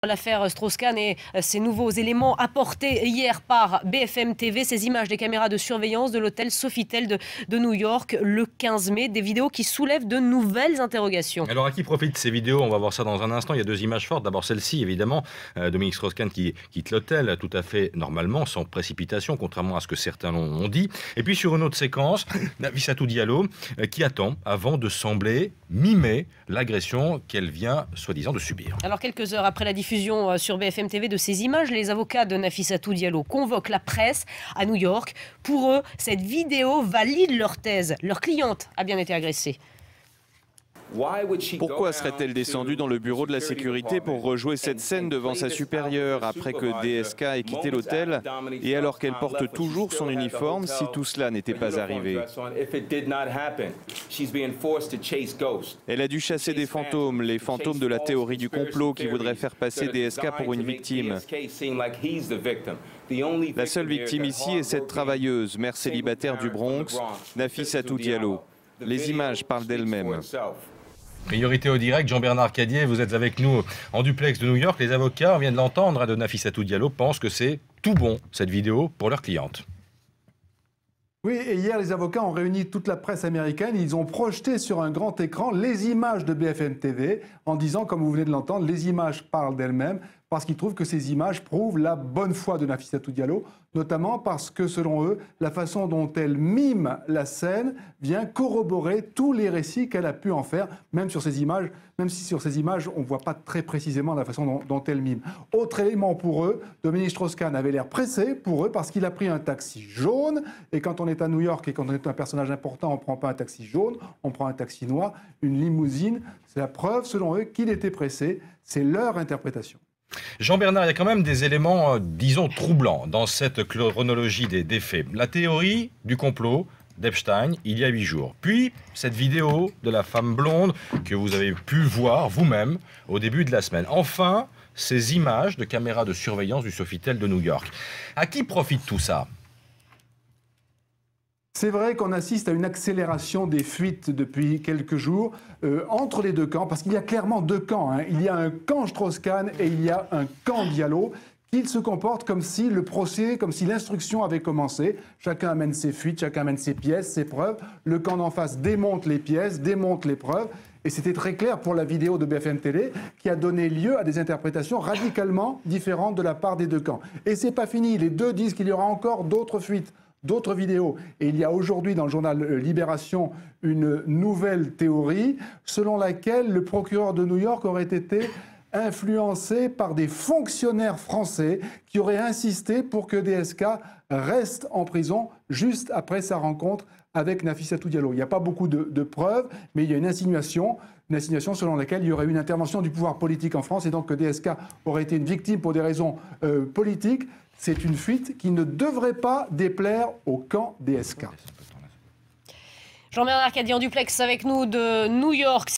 L'affaire Strauss-Kahn et ces nouveaux éléments apportés hier par BFM TV, ces images des caméras de surveillance de l'hôtel Sofitel de New York le 15 mai, des vidéos qui soulèvent de nouvelles interrogations. Alors à qui profitent ces vidéos? On va voir ça dans un instant. Il y a deux images fortes. D'abord celle-ci, évidemment, Dominique Strauss-Kahn qui quitte l'hôtel tout à fait normalement, sans précipitation, contrairement à ce que certains l'ont dit. Et puis sur une autre séquence, Nafissatou Diallo qui attend avant de sembler mimer l'agression qu'elle vient soi-disant de subir. Alors quelques heures après la diffusion sur BFM TV de ces images, les avocats de Nafissatou Diallo convoquent la presse à New York. Pour eux, cette vidéo valide leur thèse. Leur cliente a bien été agressée. Pourquoi serait-elle descendue dans le bureau de la sécurité pour rejouer cette scène devant sa supérieure après que DSK ait quitté l'hôtel et alors qu'elle porte toujours son uniforme si tout cela n'était pas arrivé? Elle a dû chasser des fantômes, les fantômes de la théorie du complot qui voudraient faire passer DSK pour une victime. La seule victime ici est cette travailleuse, mère célibataire du Bronx, Nafissatou Diallo. Les images parlent d'elles-mêmes. Priorité au direct, Jean-Bernard Cadier, vous êtes avec nous en duplex de New York. Les avocats, on vient de l'entendre, de Nafissatou Diallo, pensent que c'est tout bon, cette vidéo, pour leur cliente. Oui, et hier, les avocats ont réuni toute la presse américaine. Ils ont projeté sur un grand écran les images de BFM TV en disant, comme vous venez de l'entendre, les images parlent d'elles-mêmes parce qu'ils trouvent que ces images prouvent la bonne foi de Nafissatou Diallo, notamment parce que, selon eux, la façon dont elle mime la scène vient corroborer tous les récits qu'elle a pu en faire, même si sur ces images, on ne voit pas très précisément la façon dont elle mime. Autre élément pour eux, Dominique Strauss-Kahn avait l'air pressé pour eux parce qu'il a pris un taxi jaune, et quand on est à New York et quand on est un personnage important, on ne prend pas un taxi jaune, on prend un taxi noir, une limousine. C'est la preuve, selon eux, qu'il était pressé. C'est leur interprétation. Jean-Bernard, il y a quand même des éléments, disons, troublants dans cette chronologie des faits. La théorie du complot d'Epstein, il y a 8 jours. Puis, cette vidéo de la femme blonde que vous avez pu voir vous-même au début de la semaine. Enfin, ces images de caméras de surveillance du Sofitel de New York. À qui profite tout ça ? C'est vrai qu'on assiste à une accélération des fuites depuis quelques jours entre les deux camps, parce qu'il y a clairement deux camps. Hein. Il y a un camp Strauss-Kahn et il y a un camp Diallo. Ils se comportent comme si le procès, comme si l'instruction avait commencé. Chacun amène ses fuites, chacun amène ses pièces, ses preuves. Le camp d'en face démonte les pièces, démonte les preuves. Et c'était très clair pour la vidéo de BFM TV qui a donné lieu à des interprétations radicalement différentes de la part des deux camps. Et c'est pas fini. Les deux disent qu'il y aura encore d'autres fuites, d'autres vidéos. Et il y a aujourd'hui dans le journal Libération une nouvelle théorie selon laquelle le procureur de New York aurait été influencé par des fonctionnaires français qui auraient insisté pour que DSK reste en prison juste après sa rencontre avec Nafissatou Diallo. Il n'y a pas beaucoup de preuves, mais il y a une insinuation selon laquelle il y aurait eu une intervention du pouvoir politique en France et donc que DSK aurait été une victime pour des raisons politiques. C'est une fuite qui ne devrait pas déplaire au camp DSK. Jean-Bernard Cadier en duplex avec nous de New York.